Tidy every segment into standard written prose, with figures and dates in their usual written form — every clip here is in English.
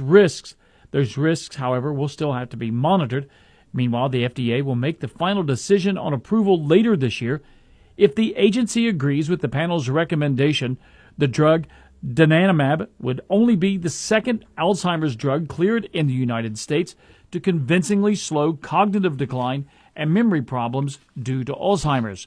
risks. Those risks, however, will still have to be monitored. Meanwhile, the FDA will make the final decision on approval later this year. If the agency agrees with the panel's recommendation, the drug donanemab would only be the second Alzheimer's drug cleared in the United States to convincingly slow cognitive decline and memory problems due to Alzheimer's.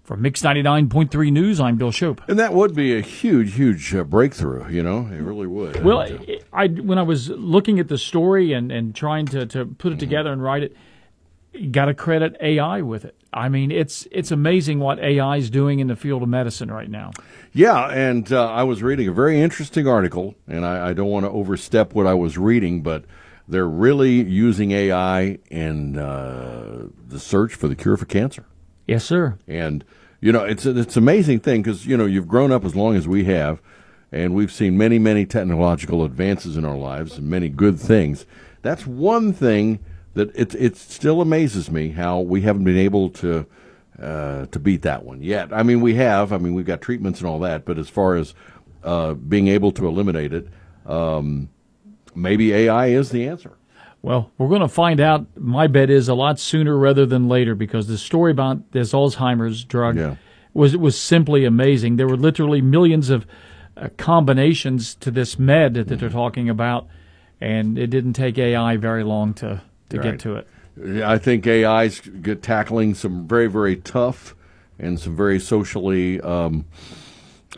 For Mix 99.3 News, I'm Bill Shope. And that would be a huge breakthrough, you know? It really would. Well, when I was looking at the story and trying to put it together and write it, you got to credit AI with it. I mean, it's amazing what AI is doing in the field of medicine right now. Yeah, and I was reading a very interesting article, and I don't want to overstep what I was reading, but they're really using AI in the search for the cure for cancer. Yes, sir. And, you know, it's an amazing thing because, you know, you've grown up as long as we have, and we've seen many technological advances in our lives and many good things. That's one thing that it still amazes me how we haven't been able to beat that one yet. I mean, we have. I mean, we've got treatments and all that, but as far as being able to eliminate it, maybe AI is the answer. Well, we're going to find out. My bet is a lot sooner rather than later because the story about this Alzheimer's drug was simply amazing. There were literally millions of combinations to this med that they're talking about, and it didn't take AI very long to get to it. I think AI's tackling some very tough and some very socially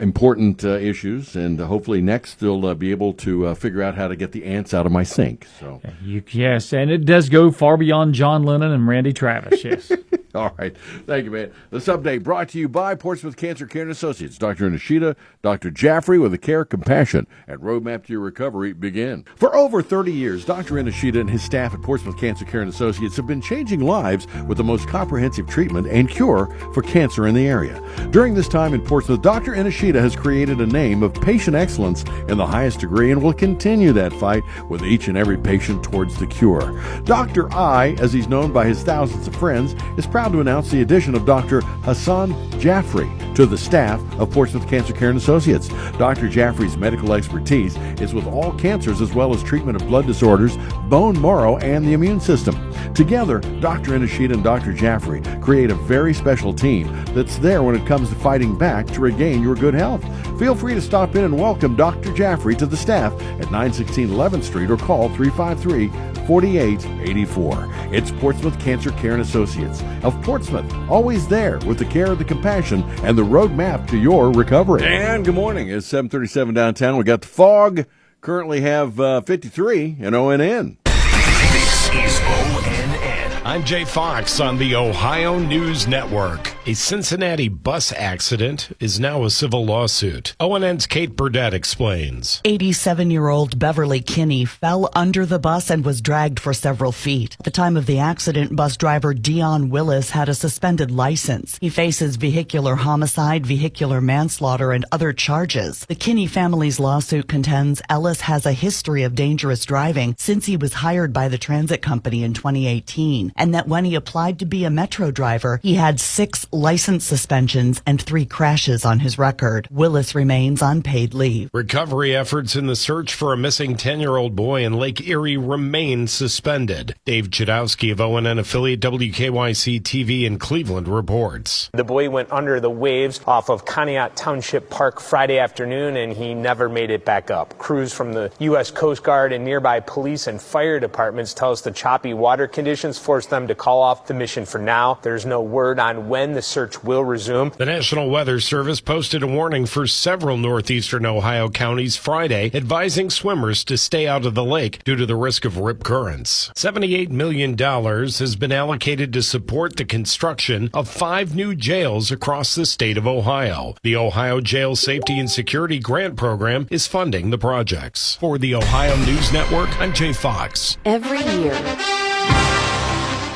important issues, and hopefully next they'll be able to figure out how to get the ants out of my sink. So yes, and it does go far beyond John Lennon and Randy Travis, yes. All right. Thank you, man. This update brought to you by Portsmouth Cancer Care and Associates. Dr. Nishida, Dr. Jaffrey with the care, compassion, and roadmap to your recovery begin. For over 30 years, Dr. Nishida and his staff at Portsmouth Cancer Care and Associates have been changing lives with the most comprehensive treatment and cure for cancer in the area. During this time in Portsmouth, Dr. Nishida has created a name of patient excellence in the highest degree and will continue that fight with each and every patient towards the cure. Dr. I, as he's known by his thousands of friends, is proud to announce the addition of Dr. Hassan Jaffrey to the staff of Portsmouth Cancer Care and Associates. Dr. Jaffrey's medical expertise is with all cancers as well as treatment of blood disorders, bone marrow, and the immune system. Together, Dr. Nishida and Dr. Jaffrey create a very special team that's there when it comes to fighting back to regain your good health. Feel free to stop in and welcome Dr. Jaffrey to the staff at 916 11th Street or call 353-4884. It's Portsmouth Cancer Care and Associates of Portsmouth, always there with the care, the compassion, and the roadmap to your recovery. And good morning. It's 7:37 downtown. We got the fog. Currently have 53 in ONN. This is ONN. I'm Jay Fox on the Ohio News Network. A Cincinnati bus accident is now a civil lawsuit. ONN's Kate Burdett explains. 87-year-old Beverly Kinney fell under the bus and was dragged for several feet. At the time of the accident, bus driver Dion Willis had a suspended license. He faces vehicular homicide, vehicular manslaughter, and other charges. The Kinney family's lawsuit contends Ellis has a history of dangerous driving since he was hired by the transit company in 2018, and that when he applied to be a Metro driver, he had 6 license suspensions and 3 crashes on his record. Willis remains on paid leave. Recovery efforts in the search for a missing 10-year-old boy in Lake Erie remain suspended. Dave Chudowski of ONN affiliate WKYC-TV in Cleveland reports. The boy went under the waves off of Conneaut Township Park Friday afternoon, and he never made it back up. Crews from the U.S. Coast Guard and nearby police and fire departments tell us the choppy water conditions forced them to call off the mission for now. There's no word on when the search will resume. The National Weather Service posted a warning for several northeastern Ohio counties Friday, advising swimmers to stay out of the lake due to the risk of rip currents. $78 million has been allocated to support the construction of 5 new jails across the state of Ohio. The Ohio Jail Safety and Security Grant Program is funding the projects. For the Ohio News Network, I'm Jay Fox. Every year.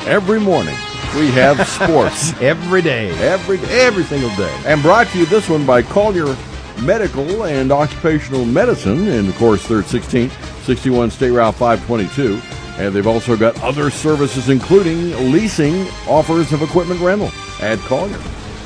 Every morning, we have sports. Every day. Every single day. And brought to you this one by Collier Medical and Occupational Medicine, and of course, 3rd 16th, 61 State Route 522. And they've also got other services, including leasing offers of equipment rental at Collier.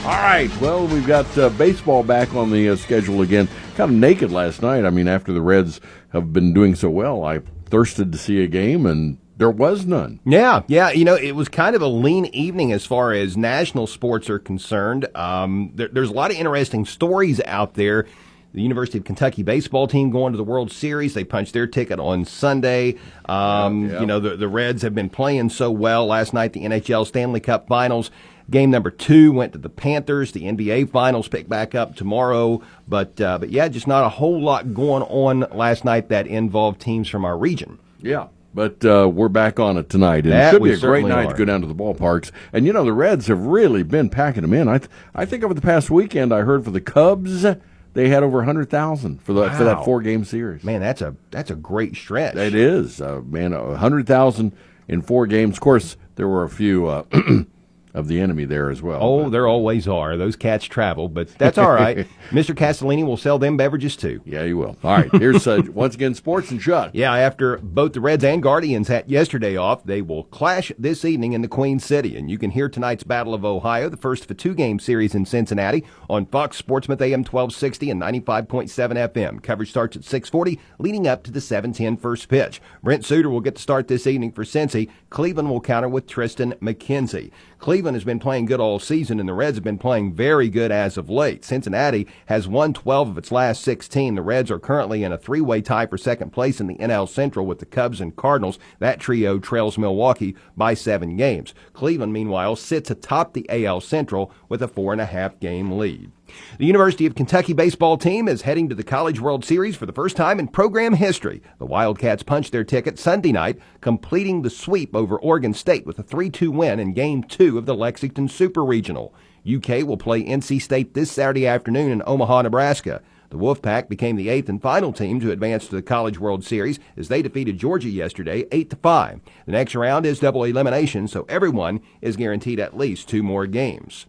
All right, well, we've got baseball back on the schedule again. Kind of naked last night. I mean, after the Reds have been doing so well, I thirsted to see a game, and there was none. Yeah. It was kind of a lean evening as far as national sports are concerned. There's a lot of interesting stories out there. The University of Kentucky baseball team going to the World Series. They punched their ticket on Sunday. The Reds have been playing so well. Last night, the NHL Stanley Cup Finals. Game number 2 went to the Panthers. The NBA Finals pick back up tomorrow. But just not a whole lot going on last night that involved teams from our region. Yeah, but we're back on it tonight. And it should be a great night to go down to the ballparks. And, the Reds have really been packing them in. I think over the past weekend I heard for the Cubs they had over 100,000 for that 4-game series. Man, that's a great stretch. It is, 100,000 in 4 games. Of course, there were a few of the enemy there as well. Oh, there always are. Those cats travel, but that's all right. Mr. Castellini will sell them beverages too. Yeah, he will. All right, here's once again Sports and Shut. Yeah, after both the Reds and Guardians had yesterday off, they will clash this evening in the Queen City, and you can hear tonight's Battle of Ohio, the first of a 2-game series in Cincinnati, on Fox Sportsmouth AM 1260 and 95.7 FM. Coverage starts at 6:40, leading up to the 7:10 first pitch. Brent Suter will get the start this evening for Cincy. Cleveland will counter with Tristan McKenzie. Cleveland has been playing good all season, and the Reds have been playing very good as of late. Cincinnati has won 12 of its last 16. The Reds are currently in a 3-way tie for second place in the NL Central with the Cubs and Cardinals. That trio trails Milwaukee by 7 games. Cleveland, meanwhile, sits atop the AL Central with a 4.5-game lead. The University of Kentucky baseball team is heading to the College World Series for the first time in program history. The Wildcats punched their ticket Sunday night, completing the sweep over Oregon State with a 3-2 win in Game 2 of the Lexington Super Regional. UK will play NC State this Saturday afternoon in Omaha, Nebraska. The Wolfpack became the 8th and final team to advance to the College World Series as they defeated Georgia yesterday 8-5. The next round is double elimination, so everyone is guaranteed at least 2 more games.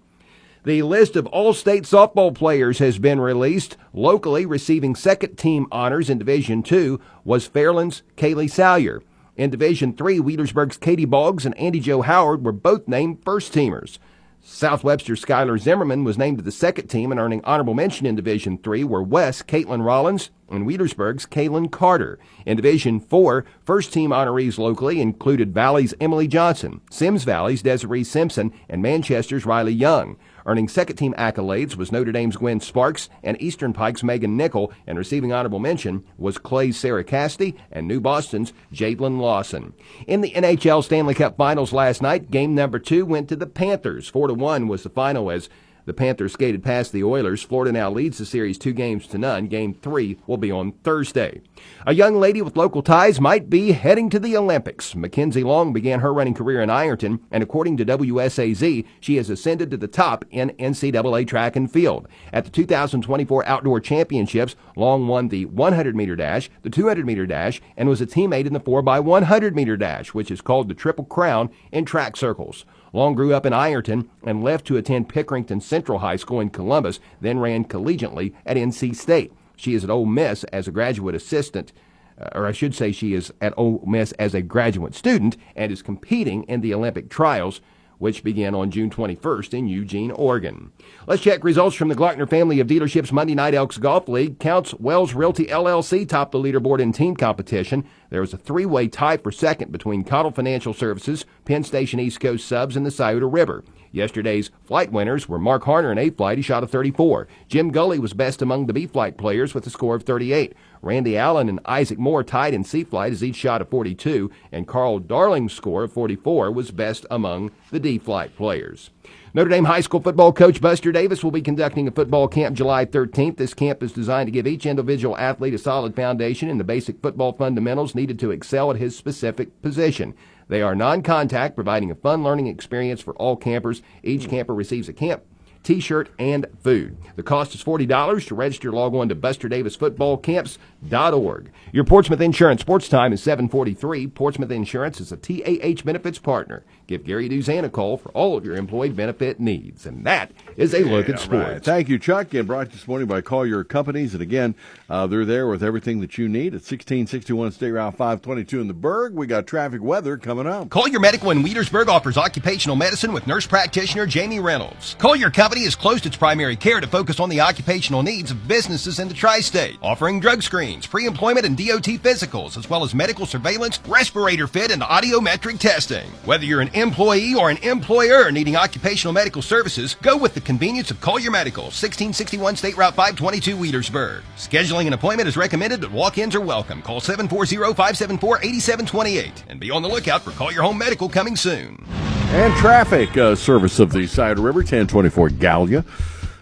The list of all-state softball players has been released. Locally, receiving second-team honors in Division II was Fairland's Kaylee Salyer. In Division III, Wheelersburg's Katie Boggs and Andy Jo Howard were both named first-teamers. South Webster's Skylar Zimmerman was named to the second team, and earning honorable mention in Division III were West Caitlin Rollins and Wheelersburg's Kaylin Carter. In Division IV, first-team honorees locally included Valley's Emily Johnson, Sims Valley's Desiree Simpson, and Manchester's Riley Young. Earning second-team accolades was Notre Dame's Gwen Sparks and Eastern Pike's Megan Nickel, and receiving honorable mention was Clay's Sarah Cassidy and New Boston's Jadlyn Lawson. In the NHL Stanley Cup Finals last night, game number 2 went to the Panthers. 4-1 was the final as the Panthers skated past the Oilers. Florida now leads the series 2-0. Game 3 will be on Thursday. A young lady with local ties might be heading to the Olympics. Mackenzie Long began her running career in Ironton, and according to WSAZ, she has ascended to the top in NCAA track and field. At the 2024 Outdoor Championships, Long won the 100-meter dash, the 200-meter dash, and was a teammate in the 4x100-meter dash, which is called the Triple Crown in track circles. Long grew up in Ironton and left to attend Pickerington Central High School in Columbus, then ran collegiately at NC State. She is at Ole Miss as a graduate assistant, she is at Ole Miss as a graduate student and is competing in the Olympic trials, which began on June 21st in Eugene, Oregon. Let's check results from the Glockner family of dealerships Monday Night Elks Golf League. Counts Wells Realty LLC topped the leaderboard in team competition. There was a 3-way tie for second between Cottle Financial Services, Penn Station East Coast Subs, and the Scioto River. Yesterday's flight winners were Mark Harner in A flight. He shot a 34. Jim Gully was best among the B flight players with a score of 38. Randy Allen and Isaac Moore tied in C flight as each shot a 42, and Carl Darling's score of 44 was best among the D flight players. Notre Dame high school football coach Buster Davis will be conducting a football camp July 13th. This camp is designed to give each individual athlete a solid foundation in the basic football fundamentals needed to excel at his specific position. They are non-contact, providing a fun learning experience for all campers. Each camper receives a camp T-shirt, and food. The cost is $40. To register, log on to BusterDavisFootballCamps.org. Your Portsmouth Insurance Sports Time is 7:43. Portsmouth Insurance is a TAH benefits partner. Give Gary Duzan a call for all of your employee benefit needs. And that is a look at sports. Right. Thank you, Chuck. And brought this morning by Collier Companies. And again, they're there with everything that you need at 1661 State Route 522 in the Berg. We got traffic weather coming up. Collier Medical in Wheelersburg offers occupational medicine with nurse practitioner Jamie Reynolds. Collier Companies company has closed its primary care to focus on the occupational needs of businesses in the tri-state, offering drug screens, pre-employment and DOT physicals, as well as medical surveillance, respirator fit, and audiometric testing. Whether you're an employee or an employer needing occupational medical services, go with the convenience of Collier Medical, 1661 State Route 522, Wheatersburg. Scheduling an appointment is recommended, but walk-ins are welcome. Call 740-574-8728 and be on the lookout for Collier Home Medical coming soon. And traffic service of the Scioto River, 1024 Gallia.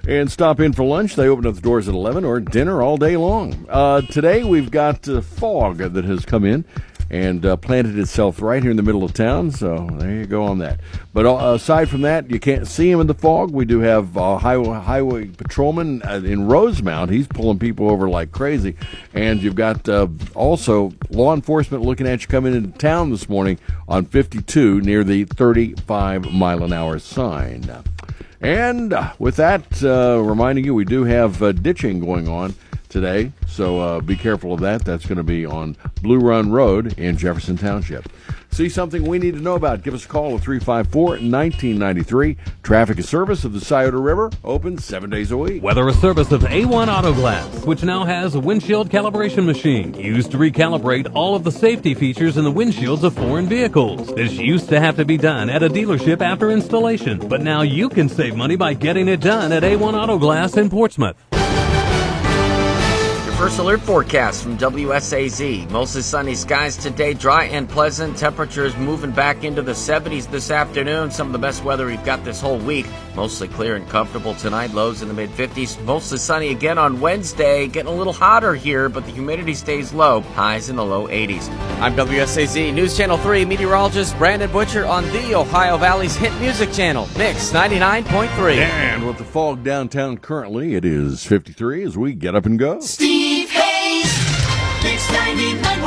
And stop in for lunch. They open up the doors at 11 or dinner all day long. Today we've got fog that has come in and planted itself right here in the middle of town. So there you go on that. But aside from that, you can't see him in the fog. We do have highway patrolman in Rosemount. He's pulling people over like crazy. And you've got also law enforcement looking at you coming into town this morning on 52 near the 35-mile-an-hour sign. And with that, reminding you, we do have ditching going on today, so be careful of that. That's going to be on Blue Run Road in Jefferson Township. See something we need to know about? Give us a call at 354-1993. Traffic is service of the Scioto River, open 7 days a week. Weather is service of A1 Auto Glass, which now has a windshield calibration machine used to recalibrate all of the safety features in the windshields of foreign vehicles. This used to have to be done at a dealership after installation, but now you can save money by getting it done at A1 Auto Glass in Portsmouth. First alert forecast from WSAZ. Mostly sunny skies today, dry and pleasant. Temperatures moving back into the 70s this afternoon. Some of the best weather we've got this whole week. Mostly clear and comfortable tonight. Lows in the mid-50s. Mostly sunny again on Wednesday. Getting a little hotter here, but the humidity stays low. Highs in the low 80s. I'm WSAZ News Channel 3 meteorologist Brandon Butcher on the Ohio Valley's hit music channel, Mix 99.3. And with the fog downtown currently, it is 53 as we get up and go. Steve Hayes, Mix 99.3.